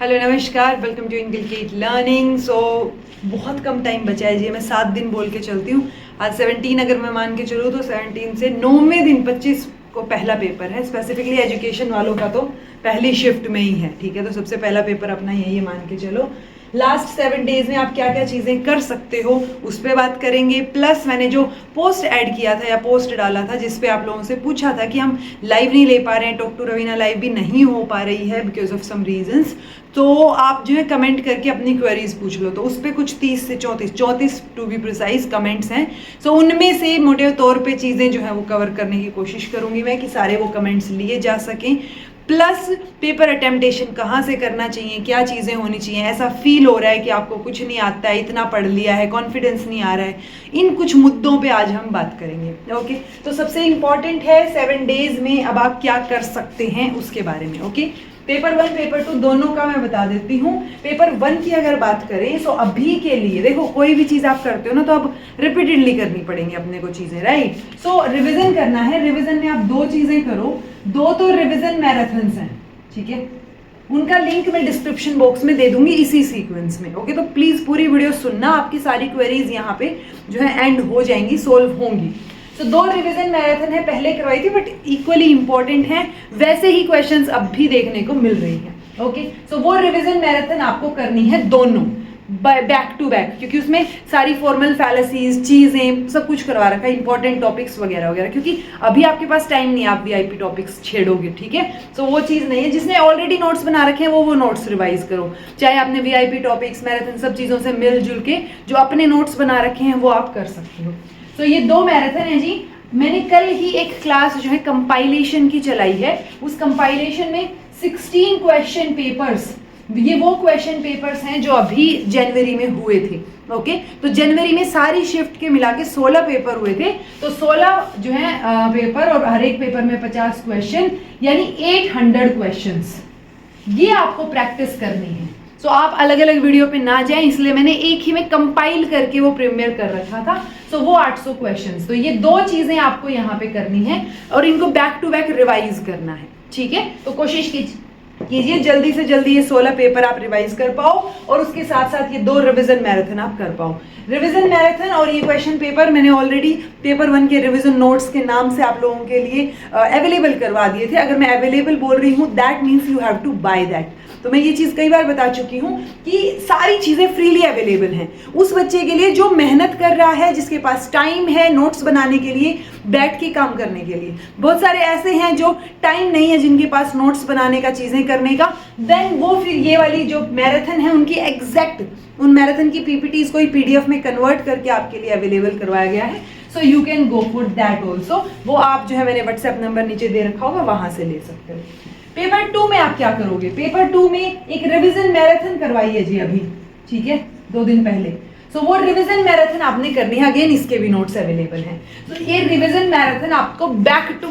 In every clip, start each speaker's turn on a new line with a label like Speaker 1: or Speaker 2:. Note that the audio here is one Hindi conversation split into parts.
Speaker 1: हेलो नमस्कार, वेलकम टू इनकलकेट लर्निंग। सो बहुत कम टाइम बचा है जी, मैं 7 दिन बोल के चलती हूँ। आज 17 अगर मैं मान के चलूँ तो 17 से 9वें दिन 25 को पहला पेपर है। स्पेसिफिकली एजुकेशन वालों का तो पहली शिफ्ट में ही है, ठीक है। तो सबसे पहला पेपर अपना यही मान के चलो। लास्ट 7 डेज में आप क्या क्या चीज़ें कर सकते हो उस पर बात करेंगे। प्लस मैंने जो पोस्ट ऐड किया था या पोस्ट डाला था जिस पे आप लोगों से पूछा था कि हम लाइव नहीं ले पा रहे हैं, टॉक टू रवीना लाइव भी नहीं हो पा रही है बिकॉज ऑफ सम रीजंस, तो आप जो है कमेंट करके अपनी क्वेरीज पूछ लो। तो उस पर कुछ 30 से 34 टू बी प्रिसाइज कमेंट्स हैं। सो उनमें से मोटे तौर पे चीज़ें जो है वो कवर करने की कोशिश करूँगी मैं कि सारे वो कमेंट्स लिए जा सकें। प्लस पेपर अटेम्प्टेशन कहाँ से करना चाहिए, क्या चीज़ें होनी चाहिए। ऐसा फील हो रहा है कि आपको कुछ नहीं आता है, इतना पढ़ लिया है, कॉन्फिडेंस नहीं आ रहा है, इन कुछ मुद्दों पे आज हम बात करेंगे। ओके, तो सबसे इम्पॉर्टेंट है 7 डेज में अब आप क्या कर सकते हैं उसके बारे में। ओके, पेपर 1 पेपर 2 दोनों का मैं बता देती हूँ। पेपर 1 की अगर बात करें तो अभी के लिए देखो, कोई भी चीज़ आप करते हो ना तो अब रिपीटेडली करनी पड़ेंगी अपने को चीज़ें, राइट। सो रिवीजन करना है। रिवीजन में आप 2 चीज़ें करो। 2 तो रिवीजन मैराथन्स हैं, ठीक है। उनका लिंक मैं डिस्क्रिप्शन बॉक्स में दे दूंगी इसी सीक्वेंस में। ओके, तो प्लीज़ पूरी वीडियो सुनना, आपकी सारी क्वेरीज यहाँ पे जो है एंड हो जाएंगी, सोल्व होंगी। तो 2 रिवीजन मैराथन है, पहले करवाई थी बट इक्वली इंपॉर्टेंट है, वैसे ही क्वेश्चंस अब भी देखने को मिल रही है। ओके, सो वो रिवीजन मैराथन आपको करनी है दोनों बैक टू बैक, क्योंकि उसमें सारी फॉर्मल फैलेसीज चीज़ें सब कुछ करवा रखा है, इंपॉर्टेंट टॉपिक्स वगैरह वगैरह, क्योंकि अभी आपके पास टाइम नहीं है आप वीआईपी टॉपिक्स छेड़ोगे, ठीक है। सो वो चीज़ नहीं है। जिसने ऑलरेडी नोट्स बना रखे हैं वो नोट्स रिवाइज करो, चाहे आपने वीआईपी टॉपिक्स मैराथन सब चीज़ों से मिलजुल के जो अपने नोट्स बना रखे हैं वो आप कर सकते हो। तो ये 2 मैराथन है जी। मैंने कल ही एक क्लास जो है कंपाइलेशन की चलाई है। उस कंपाइलेशन में 16 क्वेश्चन पेपर्स, ये वो क्वेश्चन पेपर्स हैं जो अभी जनवरी में हुए थे। ओके, तो जनवरी में सारी शिफ्ट के मिला के 16 पेपर हुए थे। तो 16 जो है पेपर और हर एक पेपर में 50 क्वेश्चन, यानी 800 क्वेश्चंस, ये आपको प्रैक्टिस करनी है। तो आप अलग अलग वीडियो पे ना जाएं, इसलिए मैंने एक ही में कंपाइल करके वो प्रीमियर कर रखा था। सो वो 800 क्वेश्चंस। तो ये 2 चीजें आपको यहाँ पे करनी है और इनको बैक टू बैक रिवाइज करना है, ठीक है। तो कोशिश कीजिए जल्दी से जल्दी ये 16 पेपर आप रिवाइज कर पाओ और उसके साथ साथ ये 2 रिवीजन मैराथन आप कर पाओ। रिवीजन मैराथन और ये क्वेश्चन पेपर मैंने ऑलरेडी पेपर 1 के रिवीजन नोट्स के नाम से आप लोगों के लिए अवेलेबल करवा दिए थे। अगर मैं अवेलेबल बोल रही हूँ that means you have to buy that. तो मैं ये चीज़ कई बार बता चुकी हूँ कि सारी चीज़ें फ्रीली अवेलेबल हैं उस बच्चे के लिए जो मेहनत कर रहा है, जिसके पास टाइम है नोट्स बनाने के लिए, बैठ के काम करने के लिए। बहुत सारे ऐसे हैं जो टाइम नहीं है जिनके पास नोट्स बनाने का, चीज़ें करने का, देन वो फिर ये वाली जो मैराथन है उनकी एग्जैक्ट उन मैराथन की पीपीटीज को पीडीएफ में कन्वर्ट करके आपके लिए अवेलेबल करवाया गया है। So you can go for that also. वो आप जो है मैंने व्हाट्सएप नंबर नीचे दे रखा होगा, वहां से ले सकते हो। पेपर 2 में आप क्या करोगे? पेपर 2 में एक रिवीजन मैराथन करवाई है जी अभी, ठीक है, 2 दिन पहले। सो वो रिवीजन मैराथन आपने करनी है। अगेन इसके भी नोट्स अवेलेबल हैं। तो ये रिवीजन मैराथन आपको बैक टू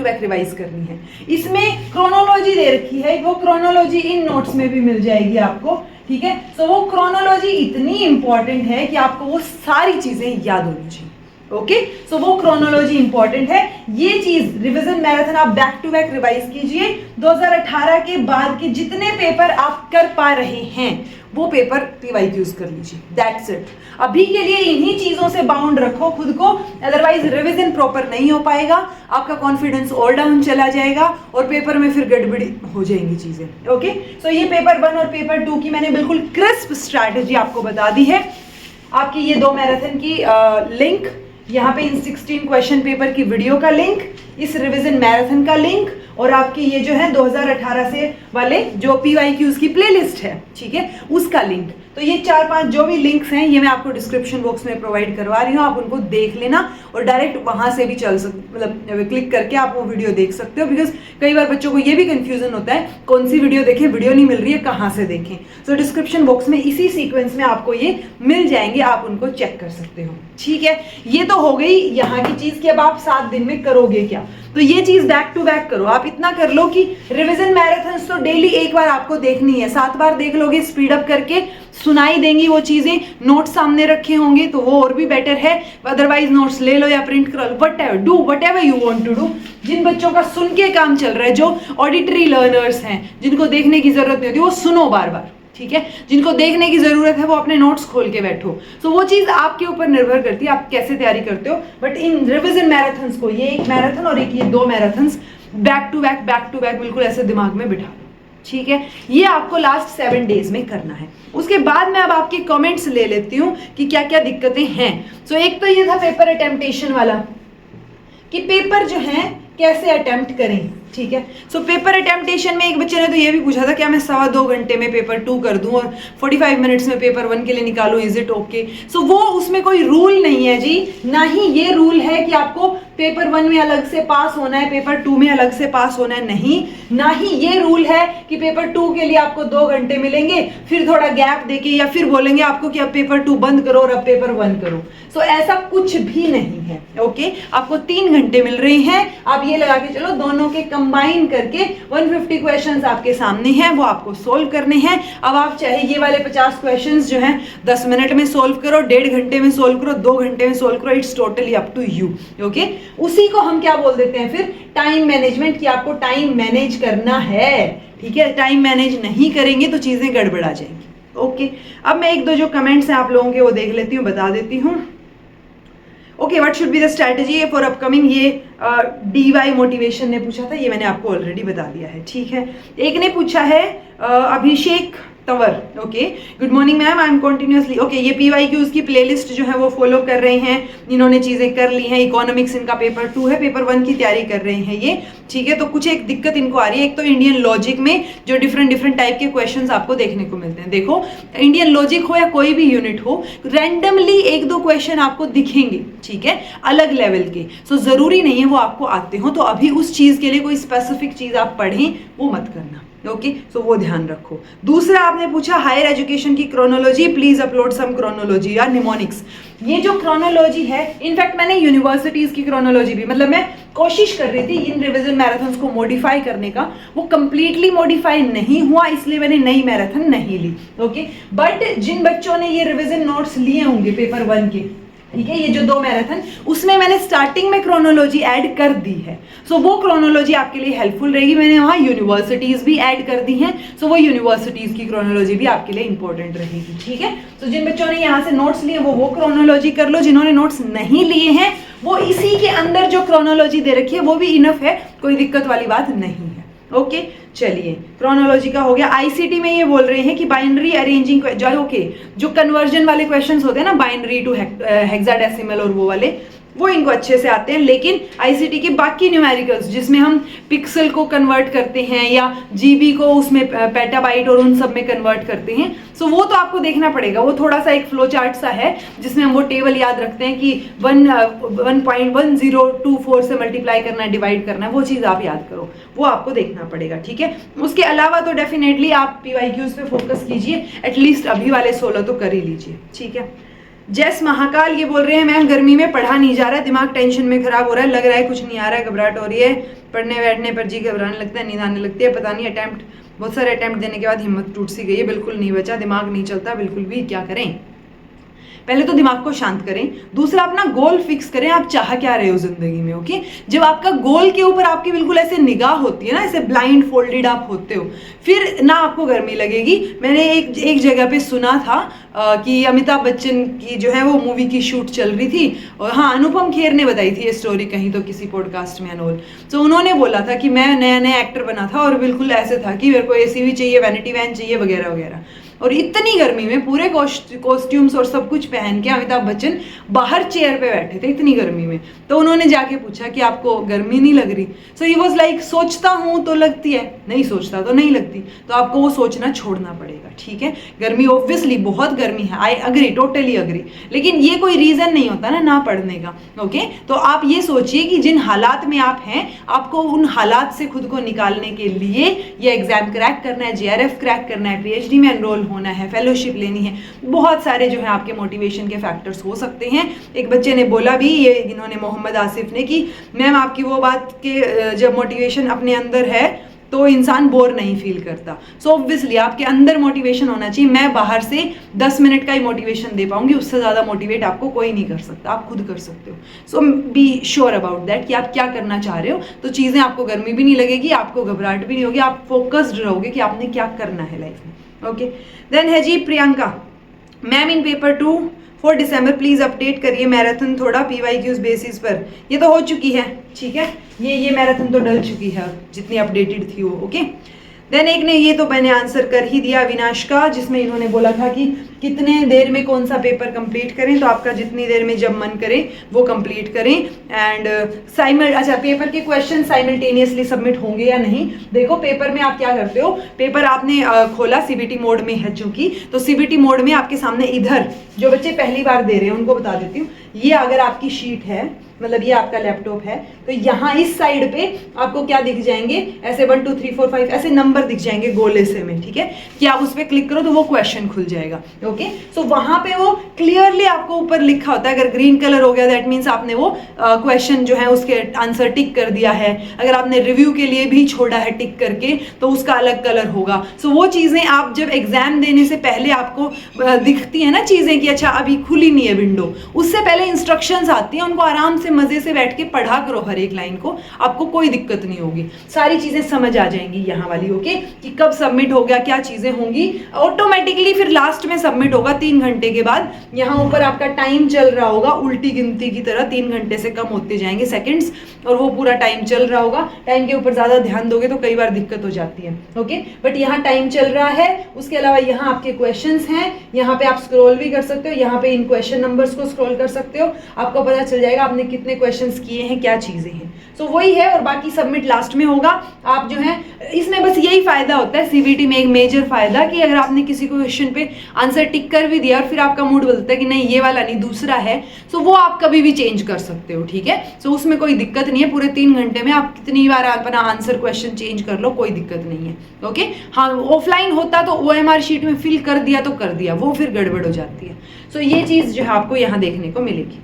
Speaker 1: बैक रिवाइज करनी है। इसमें क्रोनोलॉजी दे रखी है, वो क्रोनोलॉजी इन नोट्स में भी मिल जाएगी आपको, ठीक है। सो वो क्रोनोलॉजी इतनी इंपॉर्टेंट है कि आपको वो सारी चीजें याद होनी चाहिए। ओके, सो वो क्रोनोलॉजी इंपॉर्टेंट है। ये चीज रिवीजन मैराथन आप बैक टू बैक रिवाइज कीजिए। 2018 के बाद के जितने पेपर आप कर पा रहे हैं वो पेपर पीवाईक्यूज कर लीजिए, दैट्स इट। अभी के लिए इन्हीं चीजों से बाउंड रखो खुद को, अदरवाइज रिवीजन प्रॉपर नहीं हो पाएगा, आपका कॉन्फिडेंस और डाउन चला जाएगा और पेपर में फिर गड़बड़ी हो जाएंगी चीजें। ओके, सो ये पेपर 1 और पेपर 2 की मैंने बिल्कुल क्रिस्प स्ट्रैटेजी आपको बता दी है। आपकी ये 2 मैराथन की लिंक, यहाँ पे इन 16 क्वेश्चन पेपर की वीडियो का लिंक, इस रिवीजन मैराथन का लिंक और आपकी ये जो है 2018 से वाले जो पीवाईक्यूज की प्लेलिस्ट है, ठीक है, उसका लिंक। तो ये 4-5 जो भी लिंक्स हैं ये मैं आपको डिस्क्रिप्शन बॉक्स में प्रोवाइड करवा रही हूँ। आप उनको देख लेना और डायरेक्ट वहां से भी मतलब क्लिक करके आप वो वीडियो देख सकते हो। बिकॉज कई बार बच्चों को ये भी कंफ्यूजन होता है कौन सी वीडियो देखें, वीडियो नहीं मिल रही है, कहाँ से देखें। सो डिस्क्रिप्शन बॉक्स में इसी सीक्वेंस में आपको ये मिल जाएंगे, आप उनको चेक कर सकते हो, ठीक है। ये तो हो गई यहाँ की चीज कि अब आप 7 दिन में करोगे क्या। तो ये चीज बैक टू बैक करो। आप इतना कर लो कि रिवीजन मैराथन तो डेली एक बार आपको देखनी है, 7 बार देख लोगे स्पीड अप करके सुनाई देंगी वो चीज़ें, नोट्स सामने रखे होंगे तो वो और भी बेटर है, अदरवाइज नोट्स ले लो या प्रिंट करा लो, whatever you want to do. जिन बच्चों का सुन के काम चल रहा है, जो ऑडिटरी लर्नर्स हैं, जिनको देखने की जरूरत नहीं होती, वो सुनो बार बार, ठीक है। जिनको देखने की जरूरत है वो अपने नोट्स खोल के बैठो। तो वो चीज़ आपके ऊपर निर्भर करती है आप कैसे तैयारी करते हो। बट इन रिविजन मैराथन्स को, ये एक मैराथन और एक ये 2 मैराथन्स बैक टू बैक बिल्कुल ऐसे दिमाग में बिठा लो, ठीक है। ये आपको लास्ट 7 डेज में करना है। उसके बाद मैं अब आपके कमेंट्स ले लेती हूँ कि क्या क्या दिक्कतें हैं। सो एक तो ये था पेपर अटेम्प्टेशन वाला, कि पेपर जो है कैसे अटेम्प्ट करें, ठीक है। सो पेपर अटेम्प्टेशन में एक बच्चे ने तो ये भी पूछा था क्या मैं 2.25 घंटे में पेपर 2 कर दूं और 45 मिनट्स में पेपर 1 के लिए निकालूं, इज इट ओके। सो वो उसमें कोई रूल नहीं है जी, ना ही ये रूल है कि आपको पेपर 1 में अलग से पास होना है, पेपर 2 में अलग से पास होना है, नहीं। ना ही ये रूल है कि पेपर 2 के लिए आपको 2 घंटे मिलेंगे, फिर थोड़ा गैप देके या फिर बोलेंगे आपको कि अब पेपर 2 बंद करो और अब पेपर 1 करो। सो ऐसा कुछ भी नहीं है, ओके। आपको 3 घंटे मिल रहे हैं, आप ये लगा के चलो दोनों के कंबाइन करके 150 क्वेश्चंस आपके सामने हैं, वो आपको सोल्व करने हैं। अब आप चाहे ये वाले 50 क्वेश्चंस जो हैं 10 मिनट में सोल्व करो, 1.5 घंटे में सोल्व करो, 2 घंटे में सोल्व करो, it's totally up to you, okay. उसी को हम क्या बोल देते हैं फिर, टाइम मैनेजमेंट, कि आपको टाइम मैनेज करना है, ठीक है। टाइम मैनेज नहीं करेंगे तो चीजें गड़बड़ा जाएंगी, ओके। अब मैं 1-2 जो कमेंट्स हैं आप लोगों के वो देख लेती हूँ, बता देती हूँ। Okay, what should be the strategy for upcoming, ये DY मोटिवेशन ने पूछा था, ये मैंने आपको ऑलरेडी बता दिया है, ठीक है। एक ने पूछा है Abhishek Tanwar, okay, good morning ma'am, I am continuously, okay, ये PYQs की प्लेलिस्ट जो है वो फॉलो कर रहे हैं, इन्होंने चीज़ें कर ली हैं। इकोनॉमिक्स इनका पेपर 2 है, पेपर 1 की तैयारी कर रहे हैं ये, ठीक है। तो कुछ एक दिक्कत इनको आ रही है, एक तो इंडियन लॉजिक में जो डिफरेंट टाइप के क्वेश्चंस आपको देखने को मिलते हैं। देखो, इंडियन लॉजिक हो या कोई भी यूनिट हो, रैंडमली 1-2 क्वेश्चन आपको दिखेंगे, ठीक है, अलग लेवल के। सो जरूरी नहीं है वो आपको आते हो, तो अभी उस चीज़ के लिए कोई स्पेसिफिक चीज़ आप पढ़ें वो मत करना, ओके। सो वो ध्यान रखो। दूसरा आपने पूछा हायर एजुकेशन की chronology, please upload some chronology या निमोनिक्स। ये जो क्रोनोलॉजी है, इनफैक्ट मैंने यूनिवर्सिटीज की क्रोनोलॉजी भी, मतलब मैं कोशिश कर रही थी इन रिवीजन मैराथन्स को मॉडिफाई करने का, वो कंप्लीटली मॉडिफाई नहीं हुआ, इसलिए मैंने नई मैराथन नहीं ली, ओके। बट जिन बच्चों ने ये रिवीजन नोट्स लिए होंगे पेपर 1 के, ठीक है, ये जो 2 मैराथन, उसमें मैंने स्टार्टिंग में क्रोनोलॉजी ऐड कर दी है। सो वो क्रोनोलॉजी आपके लिए हेल्पफुल रहेगी। मैंने वहाँ यूनिवर्सिटीज भी ऐड कर दी हैं, सो वो यूनिवर्सिटीज की क्रोनोलॉजी भी आपके लिए इंपॉर्टेंट रहेगी, ठीक है। तो जिन बच्चों ने यहाँ से नोट्स लिए वो क्रोनोलॉजी कर लो, जिन्होंने नोट्स नहीं लिए हैं वो इसी के अंदर जो क्रोनोलॉजी दे रखी है वो भी इनफ है, कोई दिक्कत वाली बात नहीं है, ओके। चलिए, क्रोनोलॉजी का हो गया। आईसीटी में ये बोल रहे हैं कि बाइनरी अरेंजिंग जो कन्वर्जन वाले क्वेश्चंस होते हैं ना, बाइनरी टू हेक्साडेसिमल और वो वाले, वो इनको अच्छे से आते हैं। लेकिन आईसीटी के बाकी न्यूमेरिकल्स जिसमें हम पिक्सल को कन्वर्ट करते हैं या जीबी को उसमें पेटाबाइट और उन सब में कन्वर्ट करते हैं, सो वो तो आपको देखना पड़ेगा। वो थोड़ा सा एक फ्लो चार्ट सा है जिसमें हम वो टेबल याद रखते हैं कि 1.1024 से मल्टीप्लाई करना है, डिवाइड करना है, वो चीज़ आप याद करो, वो आपको देखना पड़ेगा, ठीक है। उसके अलावा तो डेफिनेटली आप PYQs पे फोकस कीजिए, एटलीस्ट अभी वाले 16 तो कर ही लीजिए, ठीक है। जैस महाकाल ये बोल रहे हैं मैम गर्मी में पढ़ा नहीं जा रहा है, दिमाग टेंशन में खराब हो रहा है, लग रहा है कुछ नहीं आ रहा है, घबराहट हो रही है, पढ़ने बैठने पर जी घबराने लगता है, नींद आने लगती है, पता नहीं बहुत सारे अटैम्प्ट देने के बाद हिम्मत टूट सी गई है, बिल्कुल नहीं बचा, दिमाग नहीं चलता बिल्कुल भी, क्या करें। पहले तो दिमाग को शांत करें, दूसरा अपना गोल फिक्स करें, आप चाह क्या रहे हो जिंदगी में, ओके। जब आपका गोल के ऊपर आपकी बिल्कुल ऐसे निगाह होती है ना, ऐसे ब्लाइंड फोल्डेड आप होते हो, फिर ना आपको गर्मी लगेगी। मैंने एक जगह पे सुना था कि अमिताभ बच्चन की जो है वो मूवी की शूट चल रही थी, और हाँ, अनुपम खेर ने बताई थी ये स्टोरी कहीं तो किसी पॉडकास्ट में अनोल। तो उन्होंने बोला था कि मैं नया एक्टर बना था और बिल्कुल ऐसे था कि मेरे को AC भी चाहिए, वैनिटी वैन चाहिए वगैरह वगैरह, और इतनी गर्मी में पूरे कॉस्ट्यूम्स और सब कुछ पहन के अमिताभ बच्चन बाहर चेयर पे बैठे थे इतनी गर्मी में। तो उन्होंने जाके पूछा कि आपको गर्मी नहीं लग रही? सो ही वाज लाइक, सोचता हूँ तो लगती है, नहीं सोचता तो नहीं लगती। तो आपको वो सोचना छोड़ना पड़ेगा, ठीक है। गर्मी ऑब्वियसली बहुत गर्मी है, आई अग्री, टोटली अग्री, लेकिन ये कोई रीजन नहीं होता ना पढ़ने का, ओके। तो आप ये सोचिए कि जिन हालात में आप हैं, आपको उन हालात से खुद को निकालने के लिए ये एग्जाम क्रैक करना है, JRF क्रैक करना है, PhD में एनरोल होना है, फेलोशिप लेनी है, बहुत सारे जो है आपके मोटिवेशन के फैक्टर्स हो सकते हैं। एक बच्चे ने बोला भी, ये इन्होंने मोहम्मद आसिफ ने, कि मैम आपकी वो बात के जब मोटिवेशन अपने अंदर है तो इंसान बोर नहीं फील करता। सो ऑब्वियसली आपके अंदर मोटिवेशन होना चाहिए। मैं बाहर से 10 मिनट का ही मोटिवेशन दे पाऊंगी, उससे ज़्यादा मोटिवेट आपको कोई नहीं कर सकता, आप खुद कर सकते हो। सो बी श्योर अबाउट दैट कि आप क्या करना चाह रहे हो, तो चीज़ें आपको गर्मी भी नहीं लगेगी, आपको घबराहट भी नहीं होगी, आप फोकस्ड रहोगे कि आपने क्या करना है लाइफ में। ओके, देन है ji Priyanka, ma'am in paper 2 4 दिसंबर प्लीज अपडेट करिए मैराथन थोड़ा PYQs बेसिस पर। ये तो हो चुकी है, ठीक है, ये मैराथन तो डल चुकी है जितनी अपडेटेड थी वो। ओके, देन एक ने, ये तो मैंने आंसर कर ही दिया अविनाश का, जिसमें इन्होंने बोला था कि कितने देर में कौन सा पेपर कंप्लीट करें, तो आपका जितनी देर में जब मन करे वो कंप्लीट करें। एंड अच्छा, पेपर के क्वेश्चन साइमल्टेनियसली सबमिट होंगे या नहीं। देखो पेपर में आप क्या करते हो, पेपर आपने खोला, CBT मोड में है चूंकि, तो CBT मोड में आपके सामने इधर जो बच्चे पहली बार दे रहे हैं उनको बता देती हूँ, ये अगर आपकी शीट है, मतलब ये आपका लैपटॉप है, तो यहाँ इस साइड पे आपको क्या दिख जाएंगे, ऐसे 1 2 3 4 5 ऐसे नंबर दिख जाएंगे गोले से में, ठीक है, कि आप उस पर क्लिक करो तो वो क्वेश्चन खुल जाएगा। ओके, सो वहां पे वो क्लियरली आपको ऊपर लिखा होता है। अगर ग्रीन कलर हो गया दैट मीन्स आपने वो क्वेश्चन जो है उसके आंसर टिक कर दिया है। अगर आपने रिव्यू के लिए भी छोड़ा है टिक करके तो उसका अलग कलर होगा। सो वो चीजें आप जब एग्जाम देने से पहले आपको दिखती है ना चीजें कि अच्छा अभी खुली नहीं है विंडो, उससे पहले इंस्ट्रक्शंस आती हैं, उनको आराम से मजे से बैठ के पढ़ा करो हर एक लाइन को, आपको कोई दिक्कत नहीं होगी, सारी चीजें समझ आ जाएंगी यहाँ वाली। ओके, कि कब सबमिट हो गया, क्या चीजें होंगी, ऑटोमेटिकली फिर लास्ट में सबमिट होगा 3 घंटे के बाद। यहाँ ऊपर आपका टाइम चल रहा होगा उल्टी गिनती की तरह, 3 घंटे से कम होते जाएंगे सेकंड्स, और वो पूरा टाइम चल रहा होगा। टाइम के ऊपर ज्यादा ध्यान दोगे तो कई बार दिक्कत हो जाती है। ओके, बट यहाँ टाइम चल रहा है, उसके अलावा यहाँ आपके क्वेश्चंस हैं, यहाँ पे आप स्क्रॉल भी कर सकते हो, यहाँ पे इन क्वेश्चन नंबर्स को स्क्रॉल कर सकते हो, आपको पता चल जाएगा आपने कितने क्वेश्चंस किए हैं, क्या चीजें हैं। सो वही है, और बाकी सबमिट लास्ट में होगा। आप जो है इसमें बस यही फायदा होता है CBT में, एक मेजर फायदा, कि अगर आपने किसी क्वेश्चन पे आंसर टिक कर भी दिया और फिर आपका मूड बदलता है कि नहीं ये वाला नहीं दूसरा है, सो वो आप कभी भी चेंज कर सकते हो, ठीक है। सो उसमें कोई दिक्कत नहीं है, पूरे 3 घंटे में आप कितनी बार अपना आंसर क्वेश्चन चेंज कर लो, कोई दिक्कत नहीं है। ओके, हाँ ऑफलाइन होता तो OMR शीट में फिल कर दिया तो कर दिया, वो फिर गड़बड़ हो जाती है। सो ये चीज जो है आपको यहाँ देखने को मिलेगी।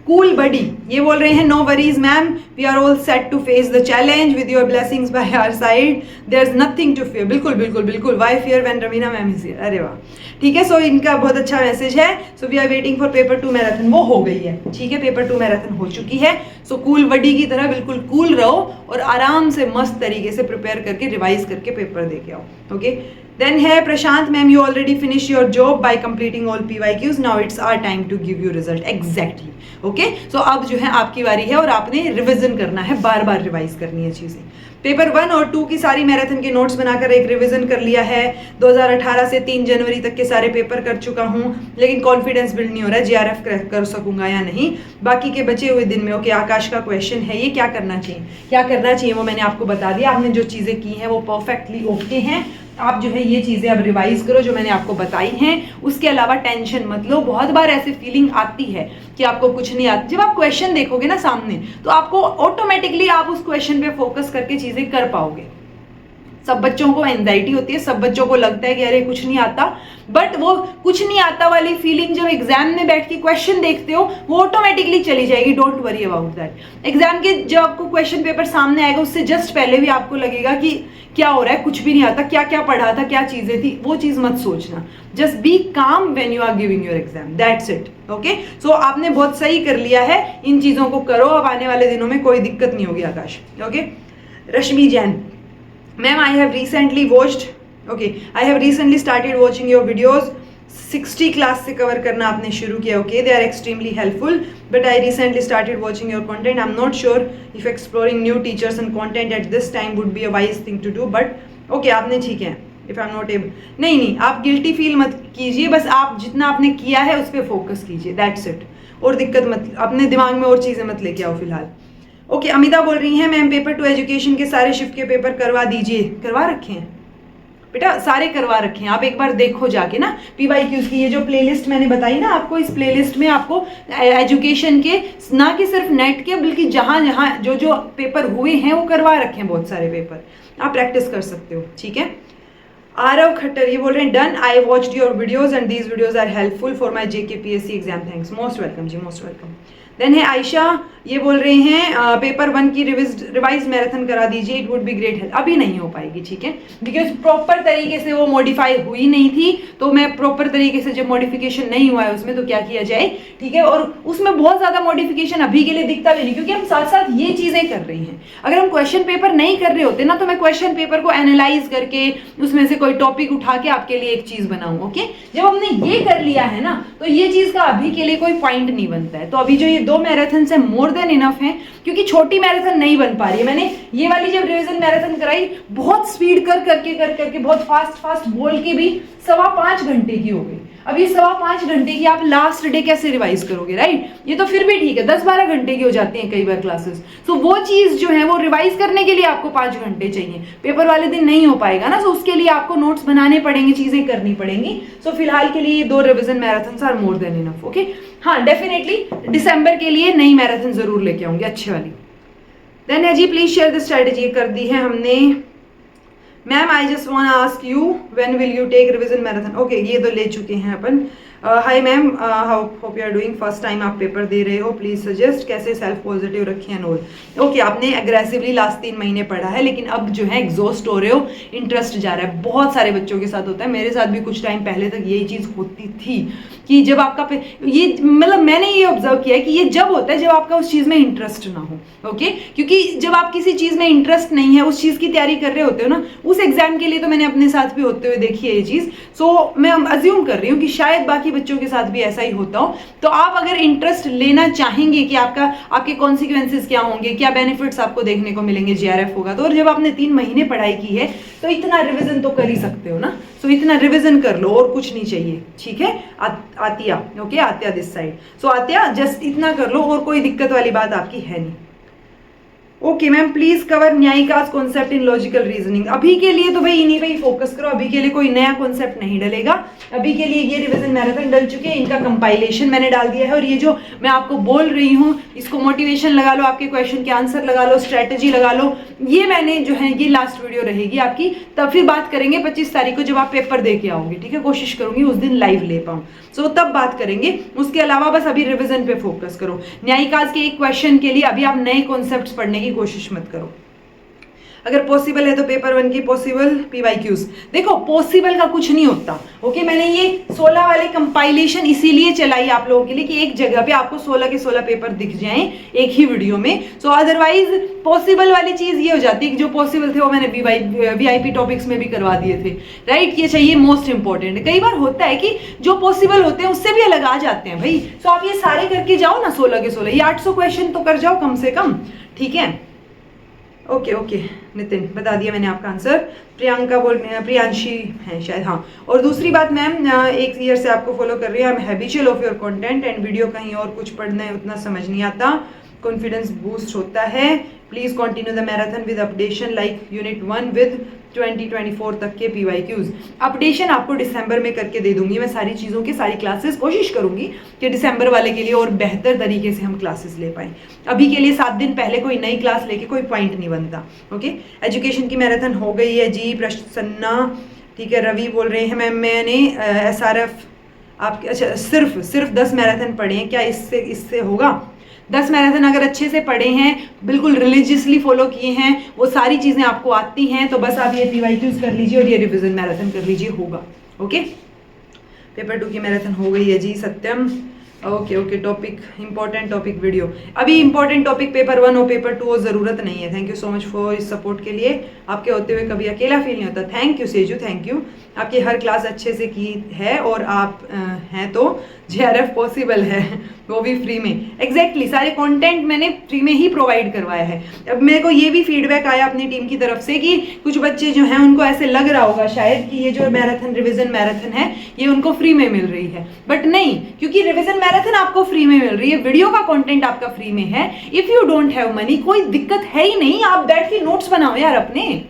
Speaker 1: कूल बडी ये बोल रहे हैं, no worries ma'am, we are all set to face the challenge with your blessings by our side, there is nothing to fear. बिल्कुल बिल्कुल बिल्कुल, why fear when Raveena ma'am is here. अरे वाह, ठीक है। सो इनका बहुत अच्छा मैसेज है। So we are waiting for paper 2 marathon, वो हो गई है, ठीक है, पेपर 2 मैराथन हो चुकी है। सो कूल बडी की तरह बिल्कुल कूल रहो और आराम से मस्त तरीके से प्रिपेयर करके रिवाइज करके पेपर दे के आओ। ओके, देन है Prashant ma'am, you already finish your job by completing all PYQs, now it's our time to give you result. Exactly, okay, so अब जो है आपकी बारी है और आपने रिवीजन करना है, बार बार रिवाइज करनी है चीजें। पेपर 1 और 2 की सारी मैराथन के नोट्स बनाकर एक रिवीजन कर लिया है। 2018 से 3 जनवरी तक के सारे पेपर कर चुका हूँ, लेकिन कॉन्फिडेंस बिल्ड नहीं हो रहा है JRF क्रैक कर सकूंगा या नहीं बाकी के बचे हुए दिन में। ओके, आकाश का क्वेश्चन है ये, क्या करना चाहिए, क्या करना चाहिए वो मैंने आपको बता दिया। आपने जो चीजें की हैं वो परफेक्टली ओके हैं। आप जो है ये चीजें अब रिवाइज करो जो मैंने आपको बताई हैं। उसके अलावा टेंशन मत लो। बहुत बार ऐसी फीलिंग आती है कि आपको कुछ नहीं आता। जब आप क्वेश्चन देखोगे ना सामने, तो आपको ऑटोमेटिकली आप उस क्वेश्चन पे फोकस करके चीजें कर पाओगे। सब बच्चों को एंजाइटी होती है, सब बच्चों को लगता है कि अरे कुछ नहीं आता, बट वो कुछ नहीं आता वाली फीलिंग जब एग्जाम में बैठ के क्वेश्चन देखते हो वो ऑटोमेटिकली चली जाएगी। Don't worry about that. Exam के जब आपको क्वेश्चन पेपर सामने आएगा उससे जस्ट पहले भी आपको लगेगा कि क्या हो रहा है, कुछ भी नहीं आता, क्या क्या पढ़ा था, क्या चीजें थी, वो चीज मत सोचना। Just be calm when you are giving your exam, that's it. Okay, so आपने बहुत सही कर लिया है, इन चीजों को करो, अब आने वाले दिनों में कोई दिक्कत नहीं होगी। Akash, okay. Rashmi Jain ma'am, I have recently started watching your videos. 60 class से कवर करना आपने शुरू किया। Okay, they are extremely helpful, but I recently started watching your content. I am not sure if exploring new teachers and content at this time would be a wise thing to do, but okay, आपने ठीक है। If I am not able, नहीं, आप गिल्टी फील मत कीजिए, बस आप जितना आपने किया है उस पर फोकस कीजिए, दैट्स इट। और दिक्कत मत, अपने दिमाग में और चीजें मत लेके आओ फिलहाल। ओके, अमिता बोल रही हैं, मैम पेपर 2 एजुकेशन के सारे शिफ्ट के पेपर करवा दीजिए। करवा रखे हैं बेटा, सारे करवा रखे हैं। आप एक बार देखो जाके ना PYQs की ये जो प्लेलिस्ट मैंने बताई ना आपको, इस प्लेलिस्ट में आपको एजुकेशन के ना कि सिर्फ नेट के बल्कि जहाँ जहाँ जो जो पेपर हुए हैं वो करवा रखे हैं, बहुत सारे पेपर आप प्रैक्टिस कर सकते हो, ठीक है। आरव खट्टर ये बोल रहे हैं, done, I watched your videos and these videos are helpful for my JKPSC exam, thanks, most welcome ji, most welcome. Then है आयशा, ये बोल रहे हैं पेपर 1 की रिवाइज मैराथन करा दीजिए, it would be great help. अभी नहीं हो पाएगी, ठीक है, बिकॉज प्रॉपर तरीके से वो मॉडिफाई हुई नहीं थी, तो मैं प्रॉपर तरीके से जब मॉडिफिकेशन नहीं हुआ है उसमें तो क्या किया जाए, ठीक है। और उसमें बहुत ज्यादा मॉडिफिकेशन अभी के लिए दिखता भी नहीं, क्योंकि हम साथ साथ ये चीजें कर रही हैं। अगर हम क्वेश्चन पेपर नहीं कर रहे होते ना, तो मैं क्वेश्चन पेपर को एनालाइज करके उसमें से कोई टॉपिक उठा के आपके लिए एक चीज बनाऊं, ओके। जब हमने ये कर लिया है ना, तो ये चीज का अभी के लिए कोई पॉइंट नहीं बनता है। तो अभी जो ये 2 मैराथन है मोर देन इनफ है, क्योंकि छोटी मैराथन नहीं बन पा रही है। मैंने ये वाली जब रिवीजन मैराथन कराई, बहुत स्पीड कर करके बहुत फास्ट बोल के भी 5.25 घंटे की हो गई। अब ये 5.25 घंटे की आप लास्ट डे कैसे रिवाइज करोगे, राइट? ये तो फिर भी ठीक है, 10-12 घंटे की हो जाती हैं कई बार क्लासेस। तो वो चीज जो है वो रिवाइज करने के लिए आपको 5 घंटे चाहिए, पेपर वाले दिन नहीं हो पाएगा ना। सो उसके लिए आपको नोट्स बनाने पड़ेंगे, चीजें करनी पड़ेंगी। सो फिलहाल के लिए 2 revision marathon are more than enough, okay. हाँ, डेफिनेटली दिसंबर के लिए नई मैराथन जरूर लेके आऊंगी, अच्छे वाली। देन जी प्लीज शेयर द स्ट्रेटेजी, कर दी है हमने। Ma'am I just want ask you when will you take revision marathon. Okay, ये तो ले चुके हैं अपन। Hi ma'am, hope you are doing, first time आप पेपर दे रहे हो, प्लीज सजेस्ट कैसे सेल्फ पॉजिटिव रखें एंड ऑल। ओके, आपने एग्रेसिवली लास्ट 3 महीने पढ़ा है, लेकिन अब जो है एग्जॉस्ट हो रहे हो, इंटरेस्ट जा रहा है। बहुत सारे बच्चों के साथ होता है, मेरे साथ भी कुछ टाइम पहले तक यही चीज होती थी कि जब आपका ये मतलब मैंने ये ऑब्जर्व किया है कि ये जब होता है जब आपका उस चीज में इंटरेस्ट ना हो, ओके। क्योंकि जब आप किसी चीज में इंटरेस्ट नहीं है, उस चीज की तैयारी कर रहे होते हो ना, उस एग्जाम के लिए तो मैंने अपने साथ भी होते हुए देखी है ये चीज। सो मैं अज्यूम कर रही हूँ कि शायद बाकी बच्चों के साथ भी ऐसा ही होता हो। तो आप अगर इंटरेस्ट लेना चाहेंगे कि आपके कॉन्सिक्वेंसेस क्या होंगे, क्या बेनिफिट्स आपको देखने को मिलेंगे, JRF होगा तो, और जब आपने 3 महीने पढ़ाई की है तो इतना रिविजन तो कर ही सकते हो ना। सो इतना रिविजन कर लो और कुछ नहीं चाहिए, ठीक है। Atiya, okay, Atiya this side. So Atiya just इतना कर लो और कोई दिक्कत वाली बात आपकी है नहीं। ओके मैम, प्लीज कवर न्यायिकाज कॉन्सेप्ट इन लॉजिकल रीजनिंग। अभी के लिए तो भाई इन्हीं पे ही फोकस करो, अभी के लिए कोई नया कॉन्सेप्ट नहीं डलेगा। अभी के लिए ये रिवीजन मैराथन डल चुके हैं, इनका कंपाइलेशन मैंने डाल दिया है, और ये जो मैं आपको बोल रही हूँ इसको मोटिवेशन लगा लो, आपके क्वेश्चन के आंसर लगा लो, स्ट्रेटेजी लगा लो। ये मैंने जो है ये लास्ट वीडियो रहेगी आपकी, तब फिर बात करेंगे 25 तारीख को जब आप पेपर दे के आओगे, ठीक है। कोशिश करूंगी उस दिन लाइव ले पाऊँ, सो तब बात करेंगे। उसके अलावा बस अभी रिवीजन पे फोकस करो। न्यायिकाज के एक क्वेश्चन के लिए अभी आप नए कॉन्सेप्ट्स पढ़ने की कोशिश मत करो। अगर पॉसिबल है तो पेपर 1 की पॉसिबल PYQs। देखो पॉसिबल का कुछ नहीं होता, ओके। मैंने ये 16 वाले कंपाइलेशन इसीलिए चलाई आप लोगों के लिए कि एक जगह पे आपको 16 के 16 पेपर दिख जाएं एक ही वीडियो में। सो अदरवाइज पॉसिबल वाली चीज ये हो जाती है कि जो पॉसिबल थे वो मैंने VIP टॉपिक्स में भी करवा दिए थे, राइट। ये चाहिए मोस्ट इंपॉर्टेंट। कई बार होता है कि जो पॉसिबल होते हैं उससे भी अलग आ जाते हैं भाई। सो आप ये सारे करके जाओ ना, 16 के 16, ये 800 क्वेश्चन तो कर जाओ कम से कम, ठीक है। ओके नितिन, बता दिया मैंने आपका आंसर। प्रियंका बोल रही है, प्रियांशी है शायद, हाँ। और दूसरी बात मैम, 1 ईयर से आपको फॉलो कर रही है, I am habitual of your content and video कहीं और कुछ पढ़ना है उतना समझ नहीं आता, कॉन्फिडेंस बूस्ट होता है। Please continue the marathon with updation like unit 1 with 2024 तक के PYQs। अपडेशन आपको दिसंबर में करके दे दूंगी मैं, सारी चीज़ों की सारी क्लासेस कोशिश करूंगी कि दिसंबर वाले के लिए और बेहतर तरीके से हम क्लासेस ले पाएँ। अभी के लिए 7 दिन पहले कोई नई क्लास लेके कोई पॉइंट नहीं बनता, ओके। एजुकेशन की मैराथन हो गई है जी, प्रसन्ना, ठीक है। रवि बोल रहे हैं मैम मैंने SRF आपके, अच्छा सिर्फ 10 मैराथन पढ़े हैं क्या, इससे होगा? 10 मैराथन अगर अच्छे से पढ़े हैं, बिल्कुल रिलीजियसली फॉलो किए हैं, वो सारी चीज़ें आपको आती हैं, तो बस आप ये PYQs कर लीजिए और ये रिविजन मैराथन कर लीजिए, होगा, ओके। पेपर 2 की मैराथन हो गई है जी, Satyam. Okay topic, important topic video. अभी इंपॉर्टेंट टॉपिक पेपर 1 और पेपर 2 ज़रूरत नहीं है। Thank you so much for इस सपोर्ट के लिए। आपके होते हुए कभी अकेला फील नहीं होता। Thank you Seju, thank you. आपकी हर क्लास अच्छे से की है और आप हैं तो JRF पॉसिबल है, वो भी फ्री में। एग्जैक्टली सारे कंटेंट मैंने फ्री में ही प्रोवाइड करवाया है। अब मेरे को ये भी फीडबैक आया अपनी टीम की तरफ से कि कुछ बच्चे जो हैं उनको ऐसे लग रहा होगा शायद कि ये जो मैराथन रिविजन मैराथन है ये उनको फ्री में मिल रही है, बट नहीं, क्योंकि रिविजन मैराथन आपको फ्री में मिल रही है, वीडियो का कंटेंट आपका फ्री में है। If you don't have money, कोई दिक्कत है ही नहीं, आप बैठ के नोट्स बनाओ यार अपने।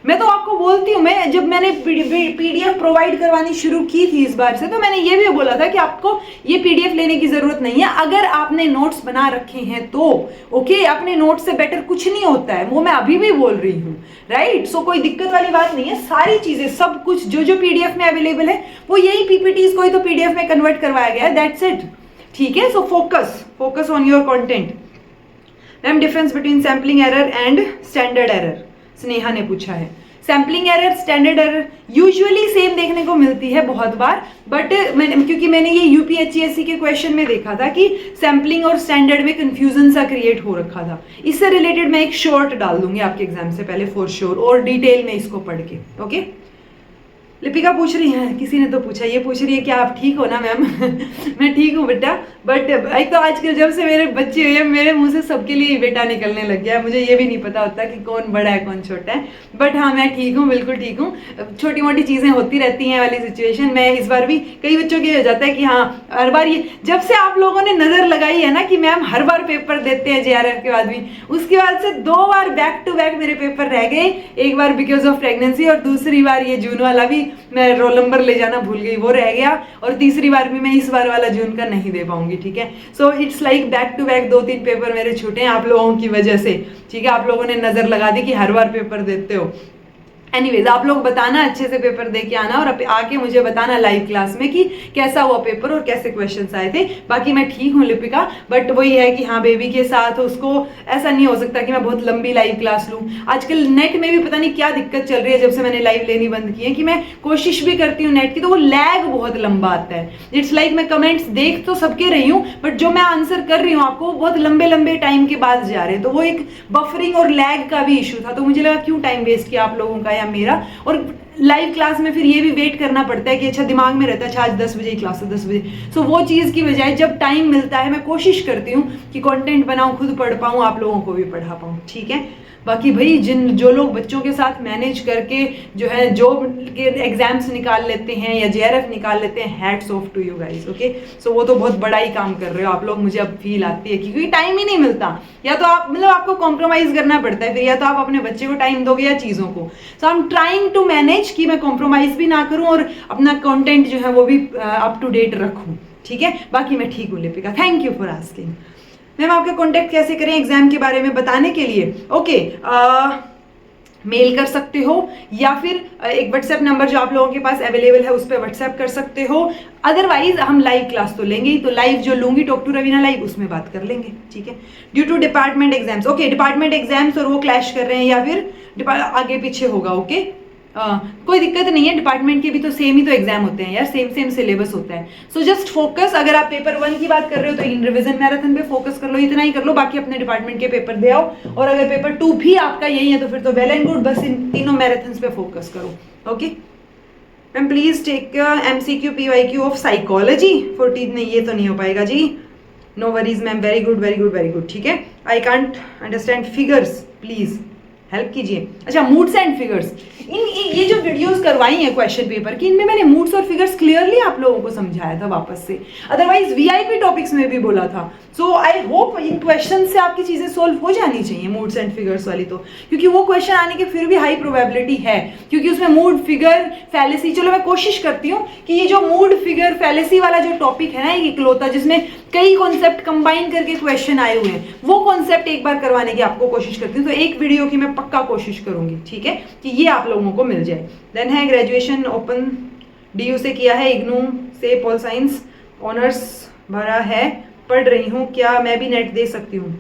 Speaker 1: मैं तो आपको बोलती हूँ, मैं जब मैंने PDF प्रोवाइड करवानी शुरू की थी इस बार से, तो मैंने ये भी बोला था कि आपको ये PDF लेने की जरूरत नहीं है अगर आपने नोट्स बना रखे हैं तो, ओके। अपने नोट्स से बेटर कुछ नहीं होता है, वो मैं अभी भी बोल रही हूँ, राइट। सो कोई दिक्कत वाली बात नहीं है। सारी चीजें, सब कुछ जो PDF में अवेलेबल है वो यही PPTs को ही तो PDF में कन्वर्ट करवाया गया है, दैट्स इट, ठीक है, so focus on your content. Ma'am difference between sampling error and standard error, Sneha ने पूछा है। Sampling error standard error usually same देखने को मिलती है बहुत बार, बट क्योंकि मैंने ये यूपीएचसीएससी के क्वेश्चन में देखा था कि सैम्पलिंग और स्टैंडर्ड में कंफ्यूजन सा क्रिएट हो रखा था। इससे रिलेटेड मैं एक शॉर्ट डाल दूंगी आपके एग्जाम से पहले फॉर श्योर, और डिटेल में इसको पढ़ के। ओके, लिपिका पूछ रही है, किसी ने तो पूछा, ये पूछ रही है कि आप ठीक हो ना मैम? मैं ठीक हूँ बेटा, बट एक तो आजकल जब से मेरे बच्चे हुए मेरे मुंह से सबके लिए बेटा निकलने लग गया है, मुझे ये भी नहीं पता होता कि कौन बड़ा है कौन छोटा है, बट हाँ मैं ठीक हूँ, बिल्कुल ठीक हूँ। छोटी मोटी चीज़ें होती रहती हैं वाली सिचुएशन। मैं इस बार भी कई बच्चों के हो जाता है कि हाँ हर बार, ये जब से आप लोगों ने नज़र लगाई है ना कि मैम हर बार पेपर देते हैं JRF के बाद भी, उसके बाद से 2 बार बैक टू बैक मेरे पेपर रह गए। एक बार बिकॉज ऑफ प्रेगनेंसी और दूसरी बार ये जून वाला भी मैं रोल नंबर ले जाना भूल गई, वो रह गया, और तीसरी बार भी मैं इस बार वाला जून का नहीं दे पाऊंगी। ठीक है, so it's like back to back 2-3 paper मेरे छूटे हैं आप लोगों की वजह से। ठीक है, आप लोगों ने नजर लगा दी कि हर बार पेपर देते हो। एनीवेज, आप लोग बताना अच्छे से पेपर दे के आना, और आके मुझे बताना लाइव क्लास में कि कैसा हुआ पेपर और कैसे क्वेश्चंस आए थे। बाकी मैं ठीक हूँ लिपिका, बट वही है कि हाँ बेबी के साथ उसको ऐसा नहीं हो सकता कि मैं बहुत लंबी लाइव क्लास लूँ। आजकल नेट में भी पता नहीं क्या दिक्कत चल रही है, जब से मैंने लाइव लेनी बंद की है, कि मैं कोशिश भी करती हूँ नेट की तो वो लैग बहुत लंबा आता है। इट्स लाइक मैं कमेंट्स देख तो सबके रही हूँ, बट जो मैं आंसर कर रही हूँ आपको बहुत लंबे लंबे टाइम के बाद जा रहे हैं, तो वो एक बफरिंग और लैग का भी इशू था। तो मुझे लगा क्यों टाइम वेस्ट किया आप लोगों का या मेरा, और लाइव क्लास में फिर ये भी वेट करना पड़ता है कि अच्छा दिमाग में रहता है अच्छा आज 10 बजे क्लास है 10 बजे। सो वो चीज़ की बजाय जब टाइम मिलता है मैं कोशिश करती हूँ कि कंटेंट बनाऊँ, खुद पढ़ पाऊँ, आप लोगों को भी पढ़ा पाऊँ। ठीक है, बाकी भाई जो लोग बच्चों के साथ मैनेज करके जो है जॉब के एग्जाम्स निकाल लेते हैं या JRF निकाल लेते हैं, hats off to you guys. Okay, so वो तो बहुत बड़ा ही काम कर रहे हो आप लोग, मुझे अब फील आती है, क्योंकि टाइम ही नहीं मिलता। या तो आप मतलब आपको कॉम्प्रोमाइज करना पड़ता है फिर, या तो आप अपने बच्चे को टाइम दोगे या चीज़ों को। So I am trying to manage कि मैं कॉम्प्रोमाइज भी ना करूँ और अपना कॉन्टेंट जो है वो भी अप टू डेट रखूँ। ठीक है, बाकी मैं ठीक हूँ Lipika, thank you for asking. Ma'am आपका कॉन्टेक्ट कैसे करें एग्जाम के बारे में बताने के लिए? ओके, मेल कर सकते हो या फिर एक व्हाट्सएप नंबर जो आप लोगों के पास अवेलेबल है उस पर व्हाट्सएप कर सकते हो। अदरवाइज हम लाइव क्लास तो लेंगे ही, तो लाइव जो लूंगी टॉक टू रवीना लाइव उसमें बात कर लेंगे। ठीक है, due to department exams, okay department exams और वो क्लैश कर रहे हैं या फिर आगे पीछे होगा। ओके, कोई दिक्कत नहीं है, डिपार्टमेंट के भी तो सेम ही तो एग्जाम होते हैं यार, सेम सिलेबस होता है। सो जस्ट फोकस, अगर आप पेपर 1 की बात कर रहे हो तो इन रिवीजन मैराथन पे फोकस कर लो, इतना ही कर लो, बाकी अपने डिपार्टमेंट के पेपर दे आओ। और अगर पेपर 2 भी आपका यही है तो फिर तो वेल एंड गुड, बस इन तीनों मैराथन पे फोकस करो। Okay ma'am please take MCQ PYQ of psychology 14 नहीं, ये तो नहीं हो पाएगा जी, no worries ma'am, very good. ठीक है, I can't understand figures, please help कीजिए। अच्छा, मूड्स एंड फिगर्स, ये जो वीडियोस करवाई हैं क्वेश्चन पेपर की, इनमें मैंने मूड्स और फिगर्स क्लियरली आप लोगों को समझाया था वापस से, अदरवाइज VIP टॉपिक्स में भी बोला था। सो आई होप इन क्वेश्चन से आपकी चीजें सोल्व हो जानी चाहिए, मूड्स एंड फिगर्स वाली तो, क्योंकि वो क्वेश्चन आने की फिर भी हाई प्रोबेबिलिटी है, क्योंकि उसमें मूड फिगर फैलेसी, चलो मैं कोशिश करती हूँ कि ये जो मूड फिगर फैलेसी वाला जो टॉपिक है ना, ये इकलौता जिसमें कई कॉन्सेप्ट कंबाइन करके क्वेश्चन आए हुए हैं, वो कॉन्सेप्ट एक बार करवाने की आपको कोशिश करती हूँ। तो एक वीडियो की मैं पक्का कोशिश करूंगी, ठीक है, कि ये आप लोगों को मिल जाए। देन है ग्रेजुएशन ओपन DU से किया है, इग्नू से पोल साइंस ऑनर्स भरा है, पढ़ रही हूँ, क्या मैं भी नेट दे सकती हूँ?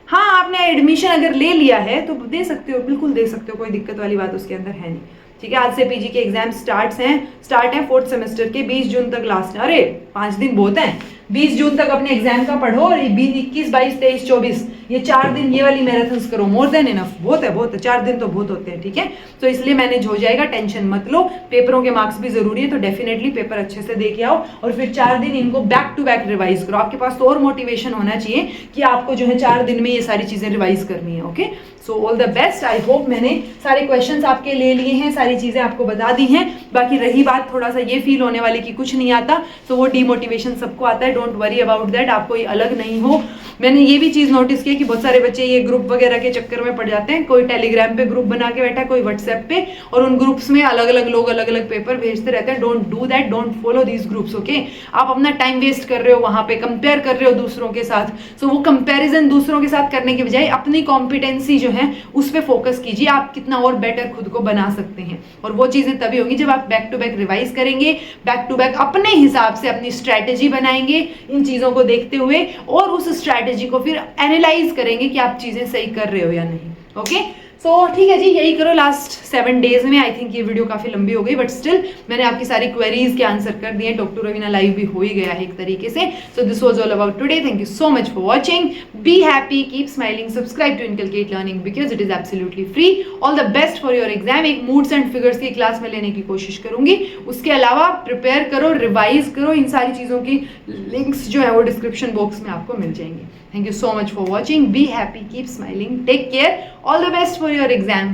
Speaker 1: हाँ, आपने एडमिशन अगर ले लिया है तो दे सकते हो, बिल्कुल दे सकते हो, कोई दिक्कत वाली बात उसके अंदर है नहीं। ठीक है, आज से PG के एग्जाम स्टार्ट हैं 4th सेमेस्टर के, 20 जून तक लास्ट है। अरे 5 दिन बहुत हैं, 20 जून तक अपने एग्जाम का पढ़ो, और 21, 22, 23, 24 ये 4 दिन ये वाली मैराथन्स करो, मोर देन इनफ, बहुत है, 4 दिन तो बहुत होते हैं। ठीक है, तो इसलिए मैनेज हो जाएगा, टेंशन मत लो। पेपरों के मार्क्स भी जरूरी है, तो डेफिनेटली पेपर अच्छे से दे के आओ, और फिर 4 दिन इनको बैक टू बैक रिवाइज करो। आपके पास तो और मोटिवेशन होना चाहिए कि आपको जो है 4 दिन में ये सारी चीजें रिवाइज करनी है। Okay, so all the best. I hope मैंने सारे क्वेश्चंस आपके ले लिए हैं, सारी चीजें आपको बता दी हैं। बाकी रही बात थोड़ा सा ये फील होने वाली कि कुछ नहीं आता, तो वो डिमोटिवेशन सबको आता है, डोंट वरी अबाउट दैट, आप कोई अलग नहीं हो। मैंने ये भी चीज नोटिस की कि बहुत सारे बच्चे ये ग्रुप वगैरह के चक्कर में पड़ जाते हैं, कोई टेलीग्राम पे ग्रुप बना के बैठा है, कोई व्हाट्सएप पे, और उन ग्रुप्स में अलग अलग लोग अलग अलग पेपर भेजते रहते हैं। Don't do that, don't follow these groups. Okay, आप अपना टाइम वेस्ट कर रहे हो, वहां पे कंपेयर कर रहे हो दूसरों के साथ। सो वो कंपेरिजन दूसरों के साथ करने के बजाय अपनी कॉम्पिटेंसी जो हैं उस पर फोकस कीजिए, आप कितना और बेटर खुद को बना सकते हैं। और वो चीज़ें तभी होंगी जब आप बैक टू बैक रिवाइज करेंगे, बैक टू बैक अपने हिसाब से अपनी स्ट्रैटेजी बनाएंगे इन चीज़ों को देखते हुए, और उस स्ट्रैटेजी को फिर एनालाइज करेंगे कि आप चीज़ें सही कर रहे हो या नहीं। ओके, सो ठीक है जी, यही करो लास्ट 7 डेज में। आई थिंक ये वीडियो काफ़ी लंबी हो गई, बट स्टिल मैंने आपकी सारी क्वेरीज के आंसर कर दिए। टॉक टू रवीना लाइव भी हो ही गया है एक तरीके से। So this was all about today. Thank you so much for watching. Be happy, keep smiling, subscribe to inculcate learning because it is absolutely free. All the best for your exam. एक मूड्स एंड फिगर्स की क्लास में लेने की कोशिश करूंगी। उसके अलावा प्रिपेयर करो, रिवाइज करो, इन सारी चीज़ों की लिंक्स जो है वो डिस्क्रिप्शन बॉक्स में आपको मिल जाएंगे। Thank you so much for watching. Be happy, keep smiling, take care. All the best for your exam.